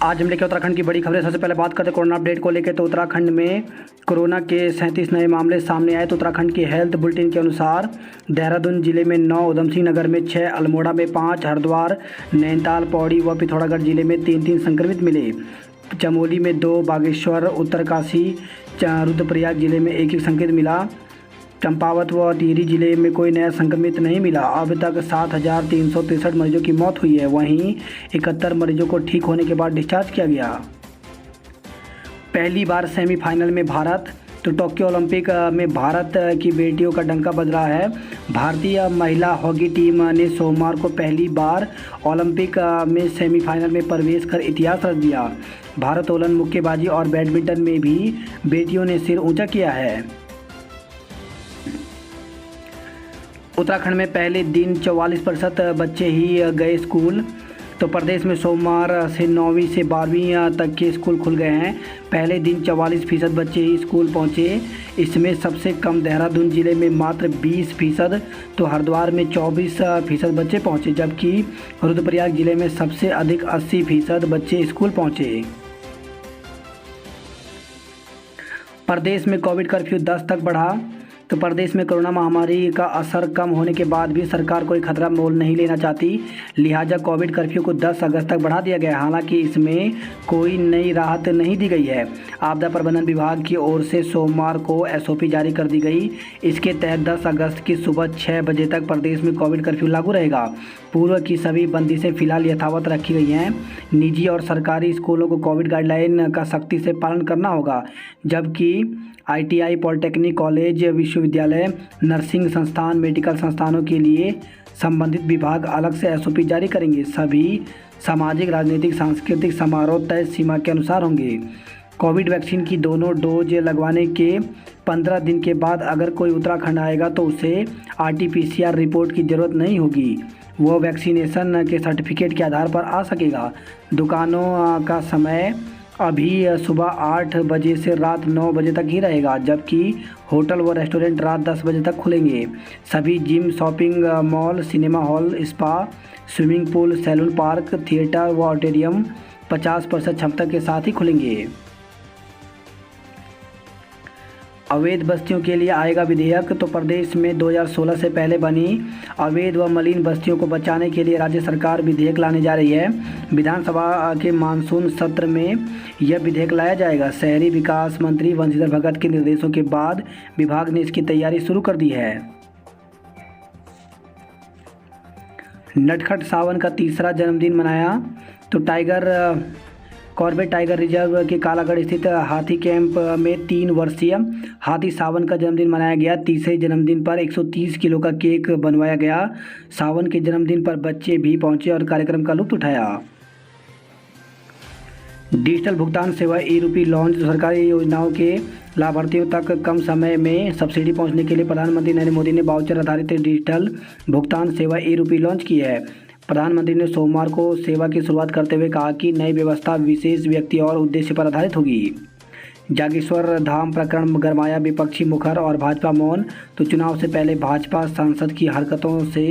आज हम लेकर उत्तराखंड की बड़ी खबरें। सबसे पहले बात करते हैं कोरोना अपडेट को लेकर। तो उत्तराखंड में कोरोना के 37 नए मामले सामने आए। तो उत्तराखंड की हेल्थ बुलेटिन के अनुसार देहरादून जिले में 9, उधम सिंह नगर में 6, अल्मोड़ा में 5, हरिद्वार, नैनीताल, पौड़ी व पिथौरागढ़ जिले में 3 संक्रमित मिले। चमोली में 2, बागेश्वर, उत्तरकाशी, रुद्रप्रयाग जिले में 1 संक्रमित मिला। चंपावत व टिहरी जिले में कोई नया संक्रमित नहीं मिला। अब तक 7,363 मरीजों की मौत हुई है। वहीं 71 मरीजों को ठीक होने के बाद डिस्चार्ज किया गया। पहली बार सेमीफाइनल में भारत। तो टोक्यो ओलंपिक में भारत की बेटियों का डंका बज रहा है। भारतीय महिला हॉकी टीम ने सोमवार को पहली बार ओलंपिक में सेमीफाइनल में प्रवेश कर इतिहास रच दिया। भारोत्तोलन, मुक्केबाजी और बैडमिंटन में भी बेटियों ने सिर ऊंचा किया है। उत्तराखंड में पहले दिन 44% बच्चे ही गए स्कूल। तो प्रदेश में सोमवार से 9वीं से 12वीं तक के स्कूल खुल गए हैं। पहले दिन 44% बच्चे ही स्कूल पहुंचे। इसमें सबसे कम देहरादून जिले में मात्र 20%, तो हरिद्वार में 24% बच्चे पहुंचे, जबकि रुद्रप्रयाग जिले में सबसे अधिक 80% बच्चे स्कूल पहुंचे। प्रदेश में कोविड कर्फ्यू 10 तक बढ़ा। तो प्रदेश में कोरोना महामारी का असर कम होने के बाद भी सरकार कोई खतरा मोल नहीं लेना चाहती, लिहाजा कोविड कर्फ्यू को 10 अगस्त तक बढ़ा दिया गया है। हालांकि इसमें कोई नई राहत नहीं दी गई है। आपदा प्रबंधन विभाग की ओर से सोमवार को एसओपी जारी कर दी गई। इसके तहत 10 अगस्त की सुबह 6 बजे तक प्रदेश में कोविड कर्फ्यू लागू रहेगा। पूर्व की सभी बंदिशें फिलहाल यथावत रखी गई हैं। निजी और सरकारी स्कूलों को कोविड गाइडलाइन का सख्ती से पालन करना होगा, जबकि आईटीआई, पॉलिटेक्निक कॉलेज, विश्वविद्यालय, नर्सिंग संस्थान, मेडिकल संस्थानों के लिए संबंधित विभाग अलग से एसओपी जारी करेंगे। सभी सामाजिक, राजनीतिक, सांस्कृतिक समारोह तय सीमा के अनुसार होंगे। कोविड वैक्सीन की दोनों डोज लगवाने के 15 दिन के बाद अगर कोई उत्तराखंड आएगा तो उसे आरटीपीसीआर रिपोर्ट की ज़रूरत नहीं होगी। वह वैक्सीनेशन के सर्टिफिकेट के आधार पर आ सकेगा। दुकानों का समय अभी सुबह 8 बजे से रात 9 बजे तक ही रहेगा, जबकि होटल व रेस्टोरेंट रात 10 बजे तक खुलेंगे। सभी gym, shopping mall, cinema hall, spa, swimming pool, salon, park, theatre व ऑडिटोरियम 50% क्षमता के साथ ही खुलेंगे। अवैध बस्तियों के लिए आएगा विधेयक। तो प्रदेश में 2016 से पहले बनी अवैध व मलिन बस्तियों को बचाने के लिए राज्य सरकार विधेयक लाने जा रही है। विधानसभा के मानसून सत्र में यह विधेयक लाया जाएगा। शहरी विकास मंत्री बंशीधर भगत के निर्देशों के बाद विभाग ने इसकी तैयारी शुरू कर दी है। नटखट सावन का तीसरा जन्मदिन मनाया। तो कॉर्बेट टाइगर रिजर्व के कालागढ़ स्थित हाथी कैंप में 3 वर्षीय हाथी सावन का जन्मदिन मनाया गया। तीसरे जन्मदिन पर 130 किलो का केक बनवाया गया। सावन के जन्मदिन पर बच्चे भी पहुंचे और कार्यक्रम का लुत्फ उठाया। डिजिटल भुगतान सेवा ई-रूपी लॉन्च। सरकारी योजनाओं के लाभार्थियों तक कम समय में सब्सिडी पहुंचने के लिए प्रधानमंत्री नरेंद्र मोदी ने वाउचर आधारित डिजिटल भुगतान सेवा ई-रूपी लॉन्च की है। प्रधानमंत्री ने सोमवार को सेवा की शुरुआत करते हुए कहा कि नई व्यवस्था विशेष व्यक्ति और उद्देश्य पर आधारित होगी। जागेश्वर धाम प्रकरण गरमाया, विपक्षी मुखर और भाजपा मौन। तो चुनाव से पहले भाजपा सांसद की हरकतों से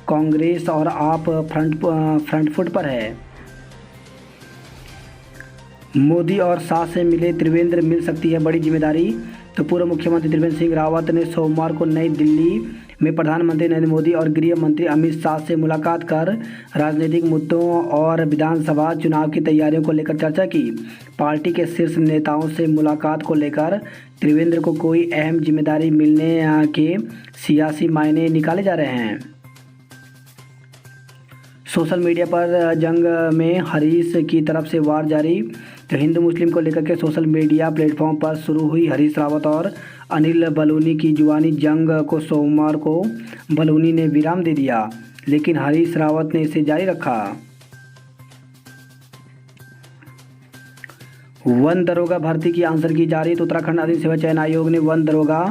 कांग्रेस और आप फ्रंट फुट पर है। मोदी और शाह से मिले त्रिवेंद्र, मिल सकती है बड़ी जिम्मेदारी। तो पूर्व मुख्यमंत्री त्रिवेंद्र सिंह रावत ने सोमवार को नई दिल्ली में प्रधानमंत्री नरेंद्र मोदी और गृह मंत्री अमित शाह से मुलाकात कर राजनीतिक मुद्दों और विधानसभा चुनाव की तैयारियों को लेकर चर्चा की। पार्टी के शीर्ष नेताओं से मुलाकात को लेकर त्रिवेंद्र को कोई अहम जिम्मेदारी मिलने के सियासी मायने निकाले जा रहे हैं। सोशल मीडिया पर जंग में हरीश की तरफ से वार जारी। तो हिंदू मुस्लिम को लेकर के सोशल मीडिया प्लेटफॉर्म पर शुरू हुई हरीश रावत और अनिल बलूनी की जुबानी जंग को सोमवार को बलूनी ने विराम दे दिया, लेकिन हरीश रावत ने इसे जारी रखा। वन दरोगा भर्ती की आंसर की जारी। तो उत्तराखंड अधीन सेवा चयन आयोग ने वन दरोगा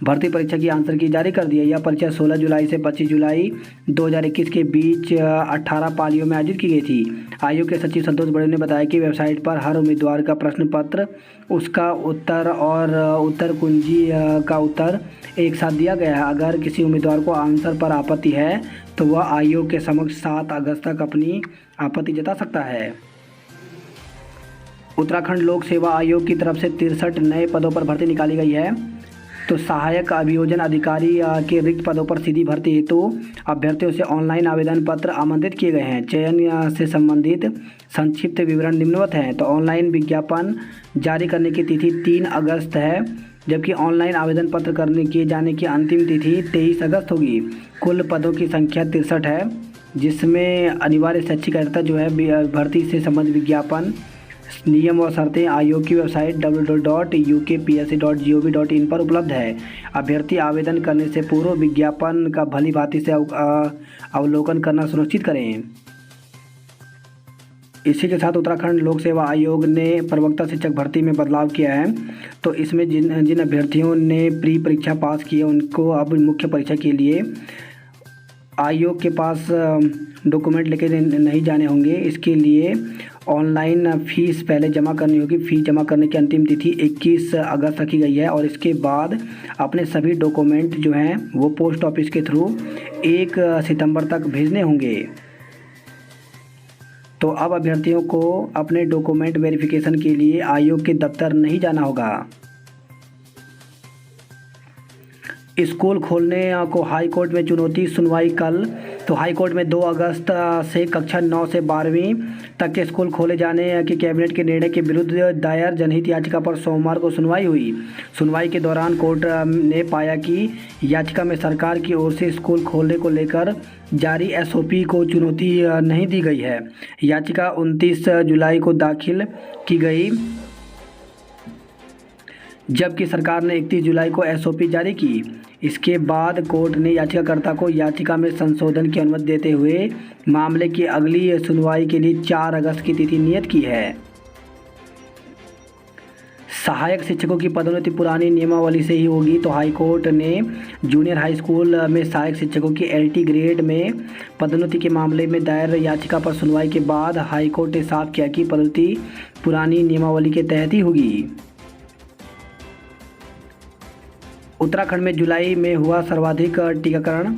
भर्ती परीक्षा की आंसर की जारी कर दी है। यह परीक्षा 16 जुलाई से 25 जुलाई 2021 के बीच 18 पालियों में आयोजित की गई थी। आयोग के सचिव संतोष बड़े ने बताया कि वेबसाइट पर हर उम्मीदवार का प्रश्न पत्र, उसका उत्तर और उत्तर कुंजी का उत्तर एक साथ दिया गया है। अगर किसी उम्मीदवार को आंसर पर आपत्ति है तो वह आयोग के समक्ष 7 अगस्त तक अपनी आपत्ति जता सकता है। उत्तराखंड लोक सेवा आयोग की तरफ से 63 नए पदों पर भर्ती निकाली गई है। तो सहायक अभियोजन अधिकारी के रिक्त पदों पर सीधी भर्ती हेतु अभ्यर्थियों से ऑनलाइन आवेदन पत्र आमंत्रित किए गए हैं। चयन से संबंधित संक्षिप्त विवरण निम्नवत हैं। तो ऑनलाइन विज्ञापन जारी करने की तिथि 3 अगस्त है, जबकि ऑनलाइन आवेदन पत्र किए जाने की अंतिम तिथि 23 अगस्त होगी। कुल पदों की संख्या 63 है, जिसमें अनिवार्य शैक्षिक अर्हता जो है भर्ती से संबंधित विज्ञापन, नियम और शर्तें आयोग की वेबसाइट www.ukpsc.gov.in पर उपलब्ध है। अभ्यर्थी आवेदन करने से पूर्व विज्ञापन का भली भांति से अवलोकन करना सुनिश्चित करें। इसी के साथ उत्तराखंड लोक सेवा आयोग ने प्रवक्ता शिक्षक भर्ती में बदलाव किया है। तो इसमें जिन अभ्यर्थियों ने प्री परीक्षा पास की है उनको अब मुख्य परीक्षा के लिए आयोग के पास डॉक्यूमेंट लेके नहीं जाने होंगे। इसके लिए ऑनलाइन फ़ीस पहले जमा करनी होगी। फ़ीस जमा करने की अंतिम तिथि 21 अगस्त रखी गई है और इसके बाद अपने सभी डॉक्यूमेंट जो हैं वो पोस्ट ऑफिस के थ्रू 1 सितंबर तक भेजने होंगे। तो अब अभ्यर्थियों को अपने डॉक्यूमेंट वेरिफिकेशन के लिए आयोग के दफ्तर नहीं जाना होगा। स्कूल खोलने को हाई कोर्ट में चुनौती, सुनवाई कल। तो हाई कोर्ट में 2 अगस्त से कक्षा 9 से 12वीं तक के स्कूल खोले जाने के कैबिनेट के निर्णय के विरुद्ध दायर जनहित याचिका पर सोमवार को सुनवाई हुई। सुनवाई के दौरान कोर्ट ने पाया कि याचिका में सरकार की ओर से स्कूल खोलने को लेकर जारी एसओपी को चुनौती नहीं दी गई है। याचिका 29 जुलाई को दाखिल की गई, जबकि सरकार ने 31 जुलाई को एसओपी जारी की। इसके बाद कोर्ट ने याचिकाकर्ता को याचिका में संशोधन की अनुमति देते हुए मामले की अगली सुनवाई के लिए 4 अगस्त की तिथि नियत की है। सहायक शिक्षकों की पदोन्नति पुरानी नियमावली से ही होगी। तो हाईकोर्ट ने जूनियर हाई स्कूल में सहायक शिक्षकों की LT ग्रेड में पदोन्नति के मामले में दायर याचिका पर सुनवाई के बाद हाईकोर्ट ने साफ किया कि पदोन्नति पुरानी नियमावली के तहत ही होगी। उत्तराखंड में जुलाई में हुआ सर्वाधिक टीकाकरण।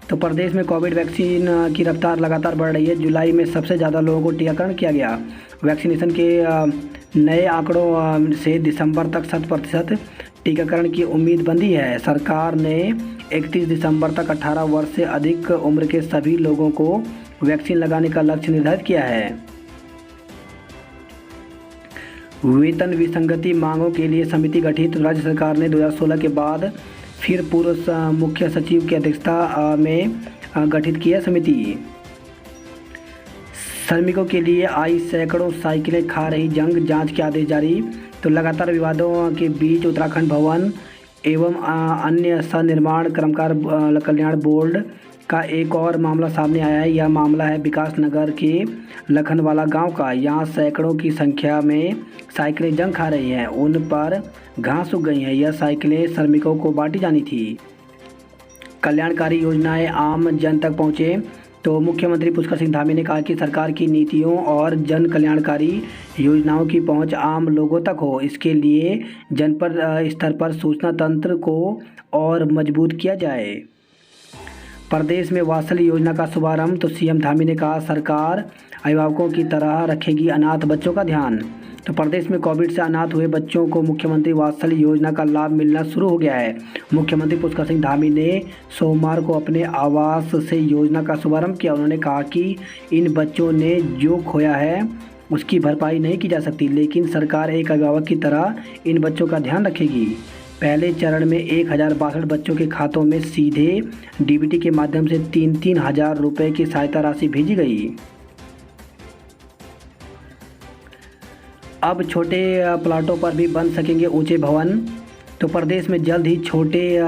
तो प्रदेश में कोविड वैक्सीन की रफ्तार लगातार बढ़ रही है। जुलाई में सबसे ज़्यादा लोगों को टीकाकरण किया गया। वैक्सीनेशन के नए आंकड़ों से दिसंबर तक 100% टीकाकरण की उम्मीद बंधी है। सरकार ने 31 दिसंबर तक 18 वर्ष से अधिक उम्र के सभी लोगों को वैक्सीन लगाने का लक्ष्य निर्धारित किया है। वेतन विसंगति मांगों के लिए समिति गठित। राज्य सरकार ने 2016 के बाद फिर पूर्व मुख्य सचिव की अध्यक्षता में गठित किया समिति। श्रमिकों के लिए आई सैकड़ों साइकिलें खा रही जंग, जांच के आदेश जारी। तो लगातार विवादों के बीच उत्तराखंड भवन एवं अन्य सनिर्माण कर्मकार कल्याण बोर्ड का एक और मामला सामने आया है। यह मामला है विकास नगर के लखनवाला गांव का। यहां सैकड़ों की संख्या में साइकिलें जंग खा रही हैं, उन पर घास उग गई हैं। यह साइकिलें श्रमिकों को बांटी जानी थी। कल्याणकारी योजनाएं आम जन तक पहुँचे। तो मुख्यमंत्री पुष्कर सिंह धामी ने कहा कि सरकार की नीतियों और जन कल्याणकारी योजनाओं की पहुंच आम लोगों तक हो। इसके लिए जनपद स्तर पर सूचना तंत्र को और मजबूत किया जाए। प्रदेश में वात्सल्य योजना का शुभारंभ। तो सीएम धामी ने कहा सरकार अभिभावकों की तरह रखेगी अनाथ बच्चों का ध्यान। तो प्रदेश में कोविड से अनाथ हुए बच्चों को मुख्यमंत्री वात्सल्य योजना का लाभ मिलना शुरू हो गया है। मुख्यमंत्री पुष्कर सिंह धामी ने सोमवार को अपने आवास से योजना का शुभारंभ किया। उन्होंने कहा कि इन बच्चों ने जो खोया है उसकी भरपाई नहीं की जा सकती, लेकिन सरकार एक अभिभावक की तरह इन बच्चों का ध्यान रखेगी। पहले चरण में 1062 बच्चों के खातों में सीधे डीबीटी के माध्यम से 3-3 हज़ार रुपये की सहायता राशि भेजी गई। अब छोटे प्लाटों पर भी बन सकेंगे ऊंचे भवन। तो प्रदेश में जल्द ही छोटे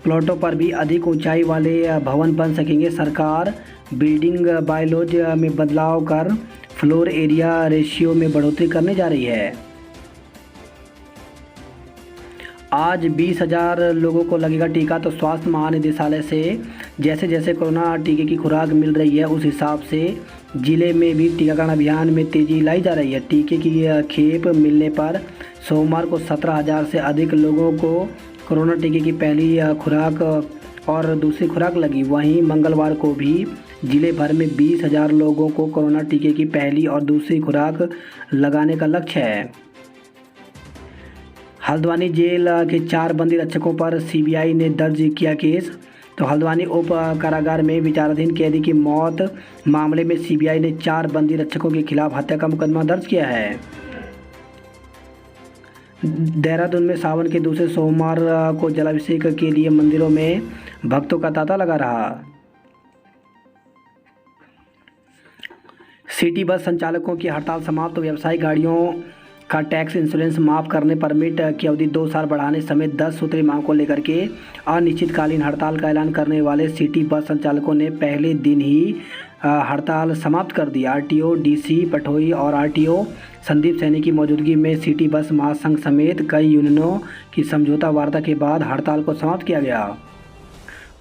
प्लाटों पर भी अधिक ऊंचाई वाले भवन बन सकेंगे। सरकार बिल्डिंग बायलॉज में बदलाव कर फ्लोर एरिया रेशियो में बढ़ोतरी करने जा रही है। आज 20,000 लोगों को लगेगा टीका। तो स्वास्थ्य महानिदेशालय से जैसे जैसे कोरोना टीके की खुराक मिल रही है उस हिसाब से जिले में भी टीकाकरण अभियान में तेज़ी लाई जा रही है। टीके की खेप मिलने पर सोमवार को 17,000 से अधिक लोगों को कोरोना टीके की पहली खुराक और दूसरी खुराक लगी। वहीं मंगलवार को भी जिले भर में 20,000 लोगों को कोरोना टीके की पहली और दूसरी खुराक लगाने का लक्ष्य है। हल्द्वानी जेल के 4 बंदी रक्षकों पर सीबीआई ने दर्ज किया केस। तो हल्द्वानी उप कारागार में विचाराधीन कैदी की मौत मामले में सीबीआई ने 4 बंदी रक्षकों के खिलाफ हत्या का मुकदमा दर्ज किया है। देहरादून में सावन के दूसरे सोमवार को जलाभिषेक के लिए मंदिरों में भक्तों का तांता लगा रहा। सिटी बस संचालकों की हड़ताल समाप्त। व्यावसायिक गाड़ियों का टैक्स इंश्योरेंस माफ करने, परमिट की अवधि 2 साल बढ़ाने समेत 10 सूत्री मांग को लेकर के अनिश्चितकालीन हड़ताल का ऐलान करने वाले सिटी बस संचालकों ने पहले दिन ही हड़ताल समाप्त कर दी। आरटीओ डीसी पटोई और आरटीओ संदीप सैनी की मौजूदगी में सिटी बस महासंघ समेत कई यूनियनों की समझौता वार्ता के बाद हड़ताल को समाप्त किया गया।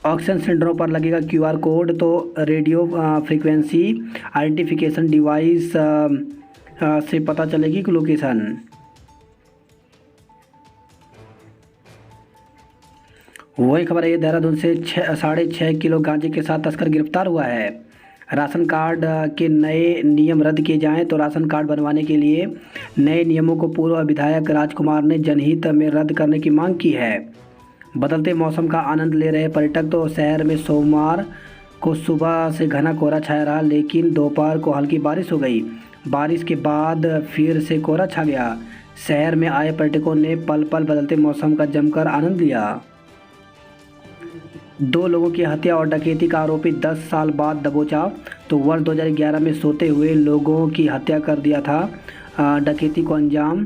ऑक्सीजन सिलेंडरों पर लगेगा क्यूआर कोड, तो रेडियो फ्रीक्वेंसी आइडेंटिफिकेशन डिवाइस से पता चलेगी कि लोकेशन। वही खबर है, देहरादून से 6.5 किलो गांजे के साथ तस्कर गिरफ्तार हुआ है। राशन कार्ड के नए नियम रद्द किए जाएं तो राशन कार्ड बनवाने के लिए नए नियमों को पूर्व विधायक राजकुमार ने जनहित में रद्द करने की मांग की है। बदलते मौसम का आनंद ले रहे पर्यटक। तो शहर में सोमवार को सुबह से घना कोहरा छाया रहा, लेकिन दोपहर को हल्की बारिश हो गई। बारिश के बाद फिर से कोहरा छा गया। शहर में आए पर्यटकों ने पल पल बदलते मौसम का जमकर आनंद लिया। 2 लोगों की हत्या और डकैती का आरोपी 10 साल बाद दबोचा। तो वर्ष 2011 में सोते हुए लोगों की हत्या कर दिया था डकैती को अंजाम।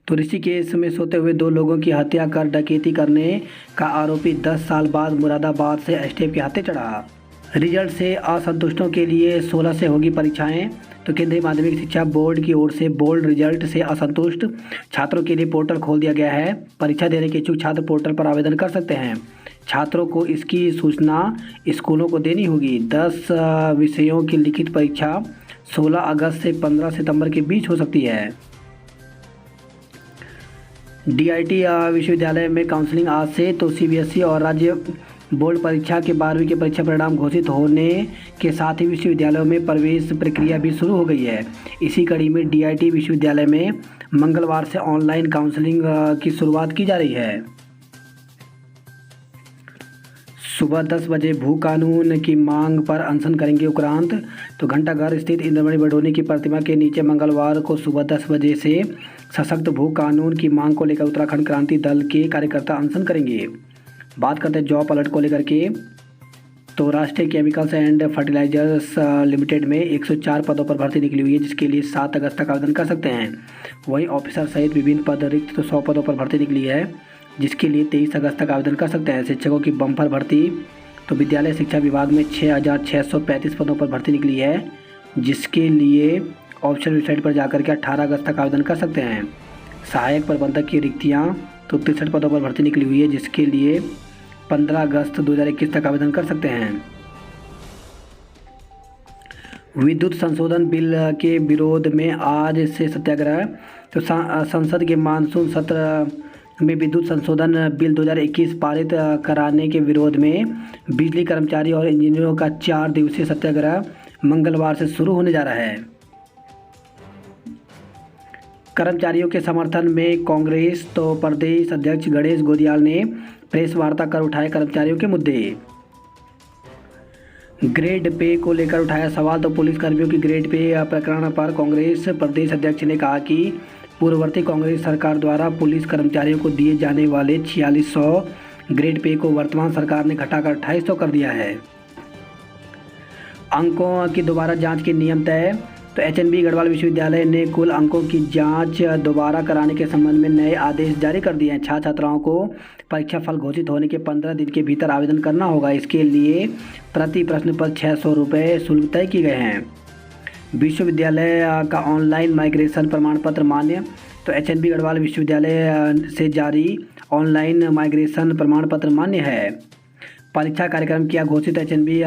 तो ऋषिकेश में सोते हुए 2 लोगों की हत्या कर डकैती करने का आरोपी 10 साल बाद मुरादाबाद से एसटीएफ के हाथे चढ़ा। रिजल्ट से असंतुष्टों के लिए 16 से होगी परीक्षाएं। तो केंद्रीय माध्यमिक शिक्षा बोर्ड की ओर से बोर्ड रिजल्ट से असंतुष्ट छात्रों के लिए पोर्टल खोल दिया गया है। परीक्षा देने के इच्छुक छात्र पोर्टल पर आवेदन कर सकते हैं। छात्रों को इसकी सूचना स्कूलों को देनी होगी। 10 विषयों की लिखित परीक्षा 16 अगस्त से 15 सितंबर के बीच हो सकती है। डीआईटी विश्वविद्यालय में काउंसलिंग आज से। तो सीबीएसई और राज्य बोर्ड परीक्षा के 12वीं के परीक्षा परिणाम घोषित होने के साथ ही विश्वविद्यालयों में प्रवेश प्रक्रिया भी शुरू हो गई है। इसी कड़ी में डीआईटी विश्वविद्यालय में मंगलवार से ऑनलाइन काउंसलिंग की शुरुआत की जा रही है। सुबह 10 बजे भू कानून की मांग पर अनशन करेंगे उक्रांत। तो घंटाघर स्थित इंद्रमणि बडोनी की प्रतिमा के नीचे मंगलवार को सुबह 10 बजे से सशक्त भू कानून की मांग को लेकर उत्तराखंड क्रांति दल के कार्यकर्ता अनशन करेंगे। बात करते हैं जॉब अलर्ट को लेकर के। तो राष्ट्रीय केमिकल्स एंड फर्टिलाइजर्स लिमिटेड में 104 पदों पर भर्ती निकली हुई है, जिसके लिए 7 अगस्त तक आवेदन कर सकते हैं। वहीं ऑफिसर सहित विभिन्न पद रिक्त तो 100 पदों पर भर्ती निकली है, जिसके लिए 23 अगस्त तक आवेदन कर सकते हैं। शिक्षकों की बम्पर भर्ती। तो विद्यालय शिक्षा विभाग में 6,635 पदों पर भर्ती निकली है, जिसके लिए ऑफिशियल वेबसाइट पर जाकर के 18 अगस्त तक आवेदन कर सकते हैं। सहायक प्रबंधक की रिक्तियाँ तो 63 पदों पर भर्ती निकली हुई है, जिसके लिए 15 अगस्त 2021 तक आवेदन कर सकते हैं। विद्युत संशोधन बिल के विरोध में आज से सत्याग्रह। तो संसद के मानसून सत्र में विद्युत संशोधन बिल 2021 पारित कराने के विरोध में बिजली कर्मचारी और इंजीनियरों का 4 दिवसीय सत्याग्रह मंगलवार से शुरू होने जा रहा है। कर्मचारियों के समर्थन में कांग्रेस तो प्रदेश अध्यक्ष गणेश गोदियाल ने प्रेस वार्ता कर उठाए कर्मचारियों के मुद्दे। ग्रेड पे को लेकर उठाया सवाल। तो पुलिस कर्मियों की ग्रेड पे प्रकरण पर कांग्रेस प्रदेश अध्यक्ष ने कहा कि पूर्ववर्ती कांग्रेस सरकार द्वारा पुलिस कर्मचारियों को दिए जाने वाले 4600 ग्रेड पे को वर्तमान सरकार ने घटाकर 2800 कर दिया है। अंकों की दोबारा जांच के नियम तय। तो एचएनबी गढ़वाल विश्वविद्यालय ने कुल अंकों की जांच दोबारा कराने के संबंध में नए आदेश जारी कर दिए हैं। छात्र छात्राओं को परीक्षा फल घोषित होने के 15 दिन के भीतर आवेदन करना होगा। इसके लिए प्रति प्रश्न पर 600 रुपये शुल्क तय किए गए हैं। विश्वविद्यालय का ऑनलाइन माइग्रेशन प्रमाण पत्र मान्य। तो एचएनबी गढ़वाल विश्वविद्यालय से जारी ऑनलाइन माइग्रेशन प्रमाण पत्र मान्य है। परीक्षा कार्यक्रम किया घोषित। एचएनबी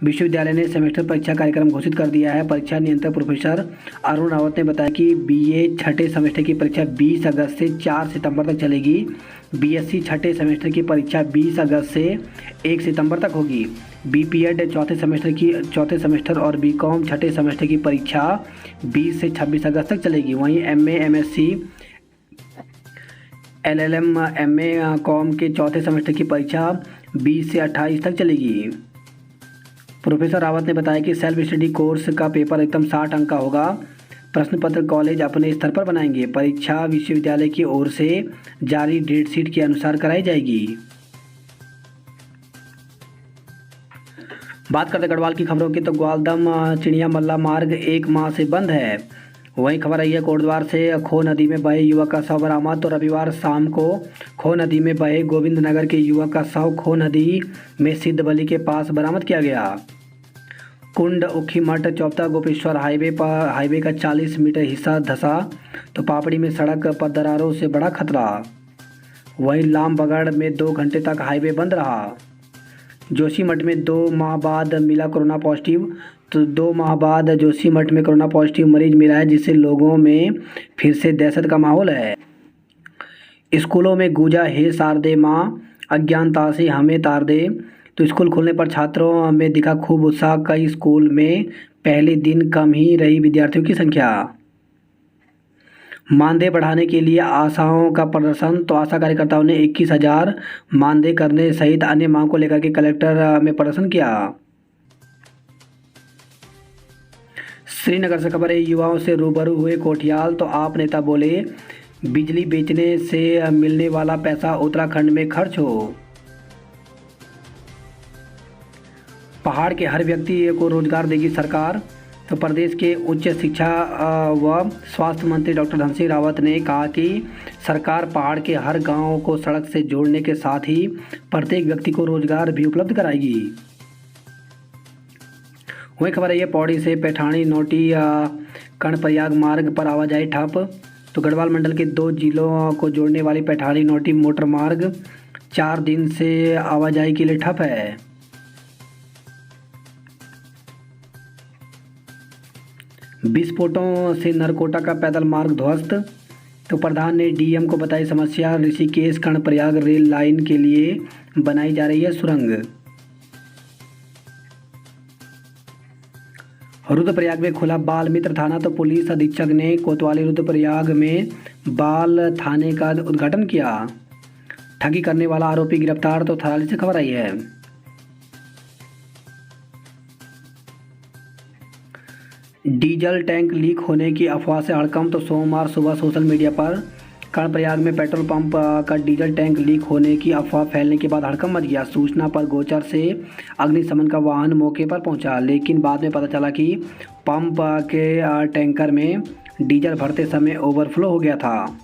विश्वविद्यालय ने सेमेस्टर परीक्षा कार्यक्रम घोषित कर दिया है। परीक्षा नियंत्रक प्रोफेसर अरुण रावत ने बताया कि बीए छठे सेमेस्टर की परीक्षा 20 अगस्त से 4 सितंबर तक चलेगी। बीएससी छठे सेमेस्टर की परीक्षा 20 अगस्त से 1 सितंबर तक होगी। बीपीएड चौथे सेमेस्टर और बीकॉम छठे सेमेस्टर की परीक्षा 20 से 26 अगस्त तक चलेगी। वहीं MA, MSc, LLM, MA com के चौथे सेमेस्टर की परीक्षा 20 से 28 तक चलेगी। प्रोफेसर रावत ने बताया कि सेल्फ स्टडी कोर्स का पेपर एकदम 60 अंक का होगा। प्रश्न पत्र कॉलेज अपने स्तर पर बनाएंगे। परीक्षा विश्वविद्यालय की ओर से जारी डेट शीट के अनुसार कराई जाएगी। बात करते गढ़वाल की खबरों की तो ग्वालदम चिड़िया मल्ला मार्ग 1 माह से बंद है। वहीं खबर आई है कोटद्वार से खो नदी में बहे युवक का शव बरामद। तो रविवार शाम को खो नदी में बहे गोविंद नगर के युवक का शव खो नदी में सिद्धबली के पास बरामद किया गया। कुंड उखीमठ चौपता गोपेश्वर हाईवे का 40 मीटर हिस्सा धंसा। तो पापड़ी में सड़क पर दरारों से बड़ा खतरा। वहीं लामबगड़ में 2 घंटे तक हाईवे बंद रहा। जोशीमठ में 2 माह बाद मिला कोरोना पॉजिटिव। तो 2 माह बाद जोशीमठ में कोरोना पॉजिटिव मरीज मिला है, जिससे लोगों में फिर से दहशत का माहौल है। स्कूलों में गूंजा हे शारदे माँ, अज्ञानता से हमें तार दे। तो स्कूल खुलने पर छात्रों में दिखा खूब उत्साह। कई स्कूल में पहले दिन कम ही रही विद्यार्थियों की संख्या। मानदेय बढ़ाने के लिए आशाओं का प्रदर्शन। तो आशा कार्यकर्ताओं ने 21,000 मानदेय करने सहित अन्य मांग को लेकर के कलेक्टर में प्रदर्शन किया। श्रीनगर से खबर है, युवाओं से रूबरू हुए कोठियाल। तो आप नेता बोले बिजली बेचने से मिलने वाला पैसा उत्तराखंड में खर्च हो। पहाड़ के हर व्यक्ति को रोजगार देगी सरकार। तो प्रदेश के उच्च शिक्षा व स्वास्थ्य मंत्री डॉक्टर धन सिंह रावत ने कहा कि सरकार पहाड़ के हर गांव को सड़क से जोड़ने के साथ ही प्रत्येक व्यक्ति को रोजगार भी उपलब्ध कराएगी। वही खबर है, पौड़ी से पैठानी नोटी कर्णप्रयाग मार्ग पर आवाजाही ठप। तो गढ़वाल मंडल के 2 जिलों को जोड़ने वाली पैठानी नोटी मोटर मार्ग 4 दिन से आवाजाही के लिए ठप है। विस्फोटों से नरकोटा का पैदल मार्ग ध्वस्त। तो प्रधान ने डीएम को बताई समस्या। ऋषिकेश कर्णप्रयाग रेल लाइन के लिए बनाई जा रही है सुरंग। रुद्रप्रयाग में खुला बाल मित्र थाना। तो पुलिस अधीक्षक ने कोतवाली रुद्रप्रयाग में बाल थाने का उद्घाटन किया। ठगी करने वाला आरोपी गिरफ्तार। तो थराली से खबर आई है। डीजल टैंक लीक होने की अफवाह से हड़कंप। तो सोमवार सुबह सोशल मीडिया पर कर्णप्रयाग में पेट्रोल पंप का डीजल टैंक लीक होने की अफवाह फैलने के बाद हड़कंप मच गया। सूचना पर गोचर से अग्निशमन का वाहन मौके पर पहुंचा, लेकिन बाद में पता चला कि पंप के टैंकर में डीजल भरते समय ओवरफ्लो हो गया था।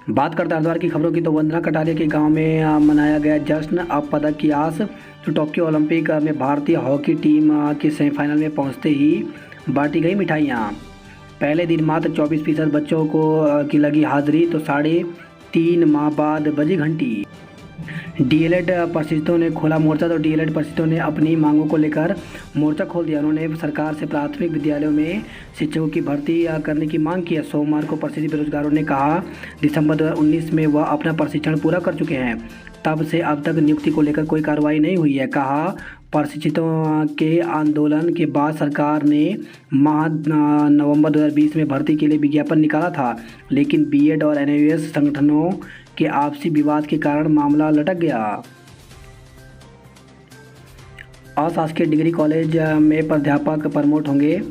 बात करते हरिद्वार की खबरों की तो वंदना कटारिया के गांव में मनाया गया जश्न। अब पदक की आस। तो टोक्यो ओलंपिक में भारतीय हॉकी टीम के सेमीफाइनल में पहुंचते ही बांटी गई मिठाइयाँ। पहले दिन मात्र 24% बच्चों को की लगी हाजिरी। तो 3.5 माह बाद बजी घंटी। डीएलएड परिषदों ने खोला मोर्चा। तो डीएलएड परिषदों ने अपनी मांगों को लेकर मोर्चा खोल दिया। उन्होंने सरकार से प्राथमिक विद्यालयों में शिक्षकों की भर्ती करने की मांग की है। सोमवार को प्रशिक्षित बेरोजगारों ने कहा दिसंबर 2019 में वह अपना प्रशिक्षण पूरा कर चुके हैं, तब से अब तक नियुक्ति को लेकर कोई कार्रवाई नहीं हुई है। कहा प्रशिक्षितों के आंदोलन के बाद सरकार ने नवंबर 2020 में भर्ती के लिए विज्ञापन निकाला था, लेकिन बीएड और एनयूएस संगठनों के आपसी विवाद के कारण मामला लटक गया। अशासकीय डिग्री कॉलेज में प्राध्यापक प्रमोट होंगे।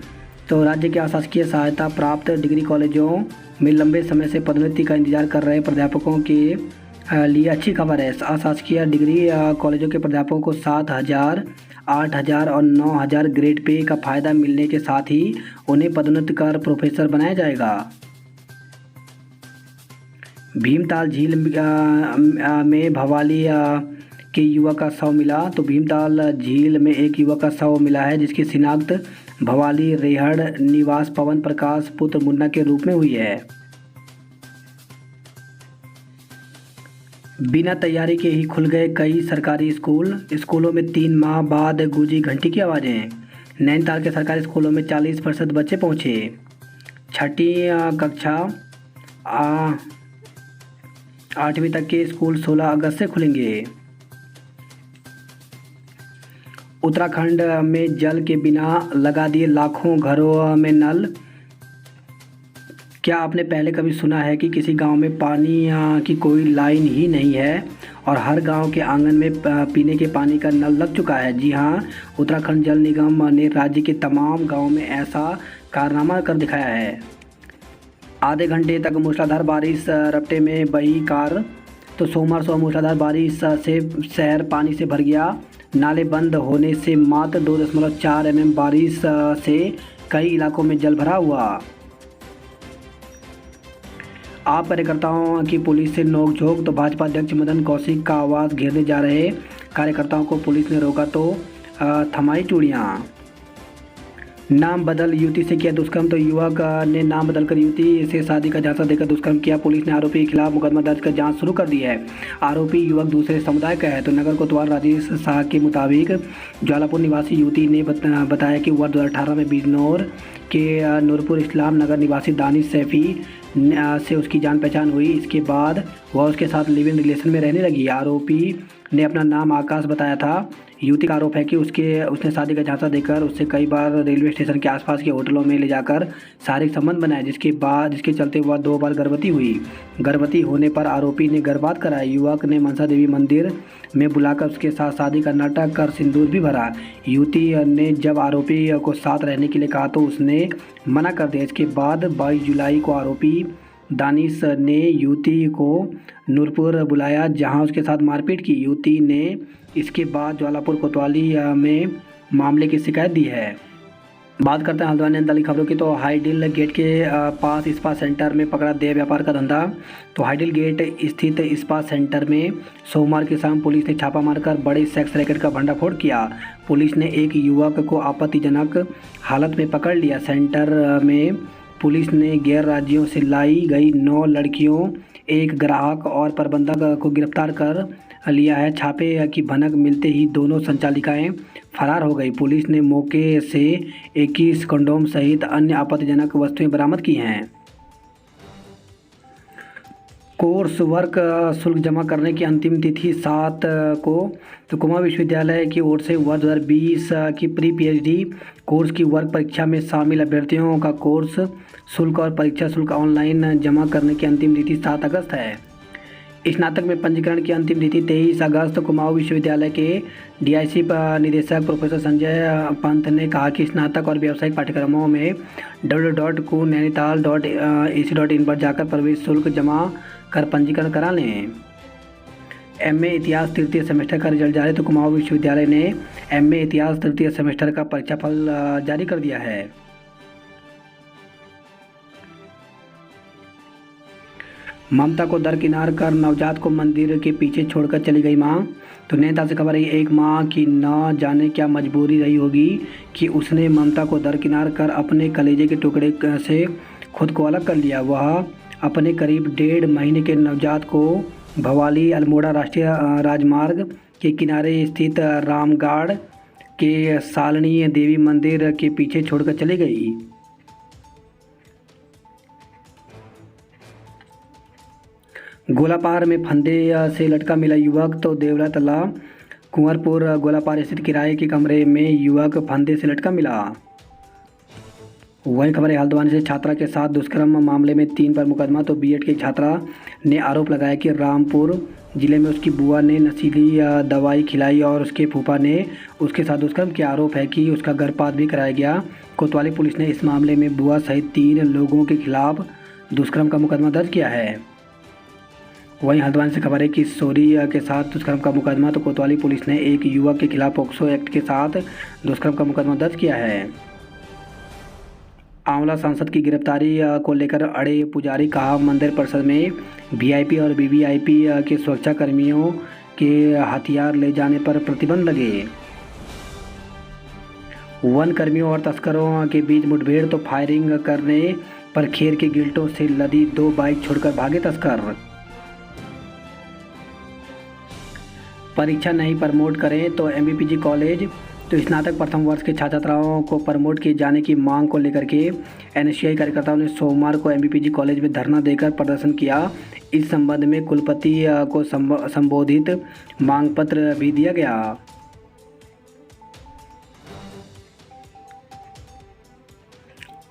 तो राज्य के अशासकीय सहायता प्राप्त डिग्री कॉलेजों में लंबे समय से पदोन्नति का इंतजार कर रहे प्राध्यापकों के लिए अच्छी खबर है। अशासकीय डिग्री कॉलेजों के प्राध्यापकों को 7,000, 8,000 और 9,000 ग्रेड पे का फ़ायदा मिलने के साथ ही उन्हें पदोन्नत कर प्रोफेसर बनाया जाएगा। भीमताल झील में भवाली के युवक का शव मिला। तो भीमताल झील में एक युवक का शव मिला है, जिसकी शिनाख्त भवाली रेहड़ निवास पवन प्रकाश पुत्र मुन्ना के रूप में हुई है। बिना तैयारी के ही खुल गए कई सरकारी स्कूलों में 3 माह बाद गूंजी घंटी की आवाज़ें। नैनीताल के सरकारी स्कूलों में 40% बच्चे पहुंचे। छठी कक्षा 8वीं तक के स्कूल 16 अगस्त से खुलेंगे। उत्तराखंड में जल के बिना लगा दिए लाखों घरों में नल। क्या आपने पहले कभी सुना है कि किसी गांव में पानी की कोई लाइन ही नहीं है और हर गांव के आंगन में पीने के पानी का नल लग चुका है? जी हां, उत्तराखंड जल निगम ने राज्य के तमाम गांवों में ऐसा कारनामा कर दिखाया है। आधे घंटे तक मूसलाधार बारिश रपटे में बही कार। तो सोमवार सुबह मूसलाधार बारिश से शहर पानी से भर गया। नाले बंद होने से मात्र 2.4 mm बारिश से कई इलाकों में जल भरा हुआ। आप कार्यकर्ताओं की पुलिस से नोकझोंक। तो भाजपा अध्यक्ष मदन कौशिक का आवास घेरने जा रहे कार्यकर्ताओं को पुलिस ने रोका तो थमाई चूड़ियाँ। नाम बदल युवती से किया दुष्कर्म। तो युवक ने नाम बदलकर युवती से शादी का झांसा देकर दुष्कर्म किया। पुलिस ने आरोपी के खिलाफ मुकदमा दर्ज कर जांच शुरू कर दी है। आरोपी युवक दूसरे समुदाय का है। तो नगर कोतवाल राजेश शाह के मुताबिक ज्वालापुर निवासी युवती ने बताया कि वर्ष 2018 में बिजनौर के नूरपुर इस्लाम नगर निवासी दानिश सैफी से उसकी जान पहचान हुई। इसके बाद वह उसके साथ लिव इन रिलेशन में रहने लगी। आरोपी ने अपना नाम आकाश बताया था। युवती का आरोप है कि उसने शादी का झांसा देकर उससे कई बार रेलवे स्टेशन के आसपास के होटलों में ले जाकर शारीरिक संबंध बनाए, जिसके चलते वह 2 बार गर्भवती हुई। गर्भवती होने पर आरोपी ने गर्भपात कराया। युवक ने मनसा देवी मंदिर में बुलाकर उसके साथ शादी का नाटक कर सिंदूर भी भरा। युवती ने जब आरोपी को साथ रहने के लिए कहा तो उसने मना कर दिया। इसके बाद 22 जुलाई को आरोपी दानिश ने युवती को नूरपुर बुलाया, जहां उसके साथ मारपीट की। युवती ने इसके बाद ज्वालापुर कोतवाली में मामले की शिकायत दी है। बात करते हैं हल्द्वानी नैनीताल खबरों की। तो हाईडिल गेट के पास इस्पात सेंटर में पकड़ा देह व्यापार का धंधा। तो हाईडिल गेट स्थित इस्पात सेंटर में सोमवार की शाम पुलिस ने छापा मारकर बड़े सेक्स रैकेट का भंडाफोड़ किया। पुलिस ने एक युवक को आपत्तिजनक हालत में पकड़ लिया। सेंटर में पुलिस ने गैर राज्यों से लाई गई 9 लड़कियों, एक ग्राहक और प्रबंधक को गिरफ्तार कर लिया है। छापे की भनक मिलते ही दोनों संचालिकाएं फरार हो गई। पुलिस ने मौके से 21 कंडोम सहित अन्य आपत्तिजनक वस्तुएं बरामद की हैं। कोर्स वर्क शुल्क जमा करने की अंतिम तिथि 7 को। तो कुमाऊं विश्वविद्यालय की ओर से वर्ष 2020 की प्री पीएचडी कोर्स की वर्क परीक्षा में शामिल अभ्यर्थियों का कोर्स शुल्क और परीक्षा शुल्क ऑनलाइन जमा करने की अंतिम तिथि 7 अगस्त है। स्नातक में पंजीकरण की अंतिम तिथि 23 अगस्त। कुमाऊं विश्वविद्यालय के डीआईसी निदेशक प्रोफेसर संजय पंत ने कहा कि स्नातक और व्यावसायिक पाठ्यक्रमों में www.nainital.ac.in पर जाकर प्रवेश शुल्क जमा कर पंजीकरण करा लें। एमए इतिहास तृतीय सेमेस्टर का रिजल्ट जारी। तो कुमाऊं विश्वविद्यालय ने एमए इतिहास तृतीय सेमेस्टर का परीक्षाफल जारी कर दिया है। ममता को दरकिनार कर नवजात को मंदिर के पीछे छोड़कर चली गई मां। तो नैनीताल से खबर है, एक मां की न जाने क्या मजबूरी रही होगी कि उसने ममता को दरकिनार कर अपने कलेजे के टुकड़े से खुद को अलग कर लिया। वह अपने करीब 1.5 महीने के नवजात को भवाली अल्मोड़ा राष्ट्रीय राजमार्ग के किनारे स्थित रामगढ़ के सालनी देवी मंदिर के पीछे छोड़कर चली गई। गोलापार में फंदे से लटका मिला युवक। तो देवला तला कुंवरपुर गोलापार स्थित किराए के कमरे में युवक फंदे से लटका मिला। वही खबर है हल्द्वानी से, छात्रा के साथ दुष्कर्म मामले में 3 पर मुकदमा। तो बीएड की छात्रा ने आरोप लगाया कि रामपुर जिले में उसकी बुआ ने नशीली दवाई खिलाई और उसके फूफा ने उसके साथ दुष्कर्म किया। आरोप है कि उसका गर्भपात भी कराया गया। कोतवाली पुलिस ने इस मामले में बुआ सहित 3 लोगों के खिलाफ दुष्कर्म का मुकदमा दर्ज किया है। वहीं हल्द्वानी से खबर है कि सोरी के साथ दुष्कर्म का मुकदमा। तो कोतवाली पुलिस ने एक युवक के खिलाफ पॉक्सो एक्ट के साथ दुष्कर्म का मुकदमा दर्ज किया है। आंवला सांसद की गिरफ्तारी को लेकर अड़े पुजारी, कहा मंदिर परिसर में वीआईपी और वीवीआईपी के सुरक्षा कर्मियों के हथियार ले जाने पर प्रतिबंध लगे। वन कर्मियों और तस्करों के बीच मुठभेड़। तो फायरिंग करने पर खेर के गिल्टों से लदी 2 बाइक छोड़कर भागे तस्कर। परीक्षा नहीं प्रमोट करें तो एमबीपीजी कॉलेज। तो स्नातक प्रथम वर्ष के छात्र छात्राओं को प्रमोट किए जाने की मांग को लेकर के एनएसयूआई कार्यकर्ताओं ने सोमवार को एमबीपीजी कॉलेज में धरना देकर प्रदर्शन किया। इस संबंध में कुलपति को संबोधित मांग पत्र भी दिया गया।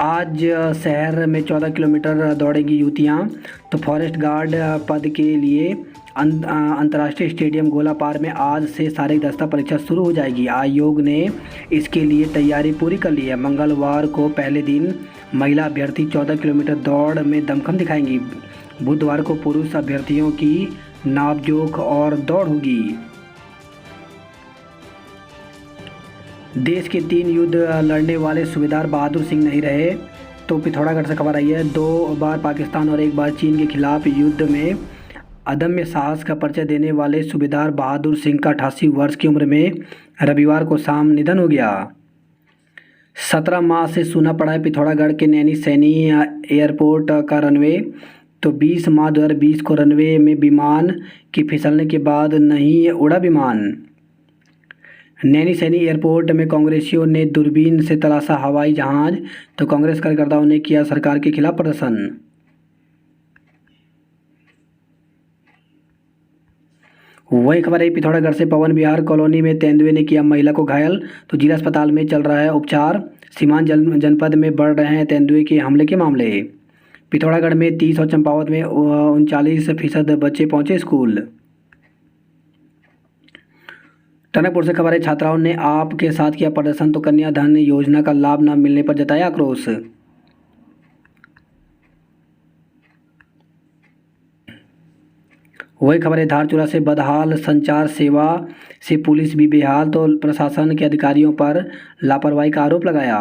आज शहर में 14 किलोमीटर दौड़ेंगी युवतियां। तो फॉरेस्ट गार्ड पद के लिए अंतर्राष्ट्रीय स्टेडियम गोलापार में आज से शारीरिक दक्षता परीक्षा शुरू हो जाएगी। आयोग ने इसके लिए तैयारी पूरी कर ली है। मंगलवार को पहले दिन महिला अभ्यर्थी 14 किलोमीटर दौड़ में दमखम दिखाएंगी। बुधवार को पुरुष अभ्यर्थियों की नापजोख और दौड़ होगी। देश के 3 युद्ध लड़ने वाले सूबेदार बहादुर सिंह नहीं रहे। तो पिथौरागढ़ से खबर आई है। 2 बार पाकिस्तान और 1 बार चीन के खिलाफ युद्ध में अदम्य साहस का परिचय देने वाले सूबेदार बहादुर सिंह का 88 वर्ष की उम्र में रविवार को शाम निधन हो गया। 17 माह से सूना पड़ा है पिथौरागढ़ के नैनी सैनी एयरपोर्ट का रनवे। तो 20 माह 2020 को रनवे में विमान के फिसलने के बाद नहीं उड़ा विमान। नैनी सैनी एयरपोर्ट में कांग्रेसियों ने दूरबीन से तलाशा हवाई जहाज। तो कांग्रेस कार्यकर्ताओं ने किया सरकार के खिलाफ प्रदर्शन। वही खबर है पिथौरागढ़ से। पवन विहार कॉलोनी में तेंदुए ने किया महिला को घायल। तो जिला अस्पताल में चल रहा है उपचार। सीमांत जनपद में बढ़ रहे हैं तेंदुए के हमले के मामले। पिथौरागढ़ में 30 और चंपावत में 39% बच्चे पहुंचे स्कूल। टनकपुर से खबर है। छात्राओं ने आप के साथ किया प्रदर्शन। तो कन्या धन योजना का लाभ न मिलने पर जताया आक्रोश। वही खबर है धारचूला से। बदहाल संचार सेवा से पुलिस भी बेहाल। तो प्रशासन के अधिकारियों पर लापरवाही का आरोप लगाया।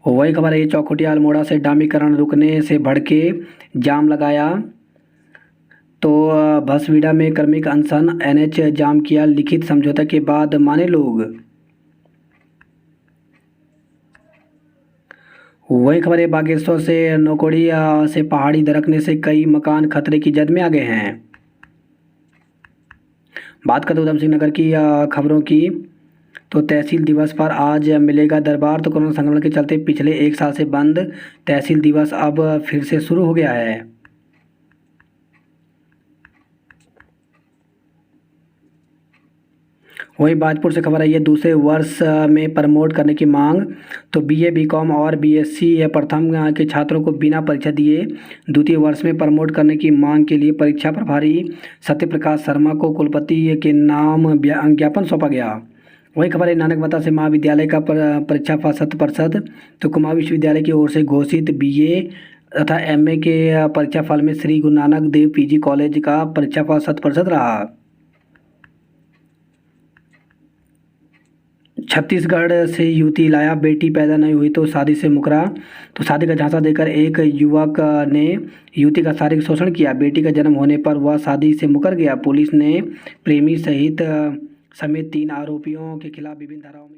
वही खबर है चौखुटिया अल्मोड़ा से। डामीकरण रुकने से भड़के जाम लगाया। तो भसवीड़ा में कार्मिक अनशन। एनएच जाम किया। लिखित समझौते के बाद माने लोग। वही खबर है बागेश्वर से। नौकोड़ी से पहाड़ी दरकने से कई मकान खतरे की जद में आ गए हैं। बात करते उधम सिंह नगर की खबरों की। तो तहसील दिवस पर आज मिलेगा दरबार। तो कोरोना संक्रमण के चलते पिछले 1 साल से बंद तहसील दिवस अब फिर से शुरू हो गया है। वहीं बाजपुर से खबर आई है दूसरे वर्ष में प्रमोट करने की मांग। तो बीए बीकॉम और बीएससी प्रथम के छात्रों को बिना परीक्षा दिए द्वितीय वर्ष में प्रमोट करने की मांग के लिए परीक्षा प्रभारी सत्यप्रकाश शर्मा को कुलपति के नाम ज्ञापन सौंपा गया। वही खबर है नानकमता से। महाविद्यालय का परीक्षा फल 100%। तो कुमाऊं विश्वविद्यालय की ओर से घोषित बीए तथा एमए के परीक्षा फल में श्री गुरु नानक देव पीजी कॉलेज का परीक्षा फल 100% रहा। छत्तीसगढ़ से युवती लाया। बेटी पैदा नहीं हुई तो शादी से मुकरा। तो शादी का झांसा देकर एक युवक ने युवती का शारीरिक शोषण किया। बेटी का जन्म होने पर वह शादी से मुकर गया। पुलिस ने प्रेमी समेत 3 आरोपियों के खिलाफ विभिन्न धाराओं में